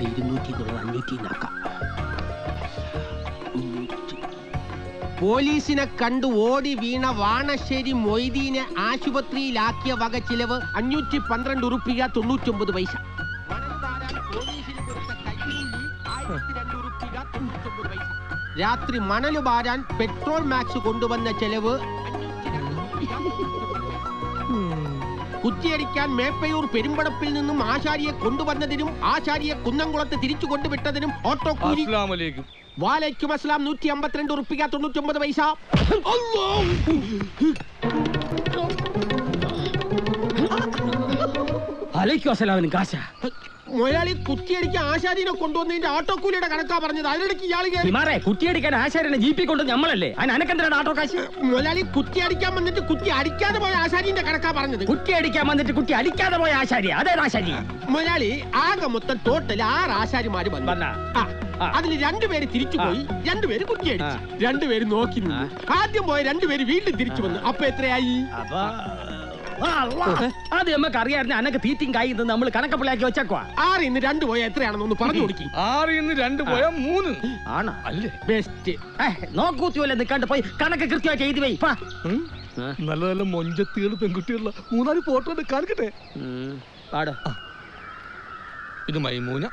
200 500 ആക്കാം. പോലീസിനെ കണ്ടു ഓടി വീണ വാണശ്ശേരി മൊയ്തീനെ ആശുപത്രിയിലാക്കിയ വക ചിലവ് 512 ഉറുപ്പിക 99 പൈസ. രാത്രി മണല് വാരാൻ പെട്രോൾ മാക്സ് കൊണ്ടുവന്ന ചെലവ്. കുറ്റിയടിക്കാൻ മേപ്പയൂർ പെരുമ്പടപ്പിൽ നിന്നും ആശാരിയെ കൊണ്ടുവന്നതിനും ആശാരിയെ കുന്നംകുളത്ത് തിരിച്ചു കൊണ്ടുവിട്ടതിനും ഓട്ടോ കൂലി. വാലൈക്കും അസ്സലാം 152 ഉറുപ്പിക 99 പൈസ. മുതലാളി കുറ്റിയടിക്കാൻ ആശാരിനെ കൊണ്ടുവന്നതിന്റെ ഓട്ടോ കൂലിയുടെ കണക്കാ പറഞ്ഞത്. അതിനിടയ്ക്ക് ഇയാൾ കുറ്റിയടിക്കാൻ ആശാരിനെ ജീപ്പി കൊണ്ട് നമ്മളല്ലേ അതിനെന്തിനാണ് ഓട്ടോ കാശ്? മുതലാളി കുറ്റി അടിക്കാൻ വന്നിട്ട് കുറ്റി അടിക്കാതെ പോയ ആശാരിന്റെ കണക്കാ പറഞ്ഞത്. കുറ്റി അടിക്കാൻ വന്നിട്ട് കുറ്റി അടിക്കാതെ പോയ ആശാരി അതേ ആശാരി. മുതലാളി ആകെ മൊത്തം ടോട്ടൽ 6 ആശാരിമാര് വന്നു. അതിൽ 2 പേര് തിരിച്ചു പോയി, 2 പേര് കുറ്റിയടിച്ചു, 2 പേര് നോക്കി നിന്നു. ആദ്യം പോയ 2 പേര് വീണ്ടും തിരിച്ചു വന്നു. അപ്പൊ എത്രയായി? അത് നമുക്ക് അറിയാമായിരുന്നു. അനക്ക് തീറ്റും കായി നമ്മൾ കണക്കപ്പിള്ളയാക്കി വെച്ചേക്കുവാ. 6 ഇന്ന് 2 പോയ എത്രയാണെന്ന് ഒന്ന് പറഞ്ഞു കൊടുക്കി. 6 ഇന്ന് 2 പോയ 3 ആണ് അല്ലേ? ബെസ്റ്റ്. നോക്കൂത്തിയല്ലേ നിൽക്കാണ്ട് പോയി കണക്ക് കൃത്യമായിട്ട് എഴുതി പോയി. നല്ല നല്ല മൊഞ്ചത്തികൾ പെൺകുട്ടികളുള്ള 3-4 ഫോട്ടോ കാണിക്കട്ടെ. ഇത് മൈമൂന,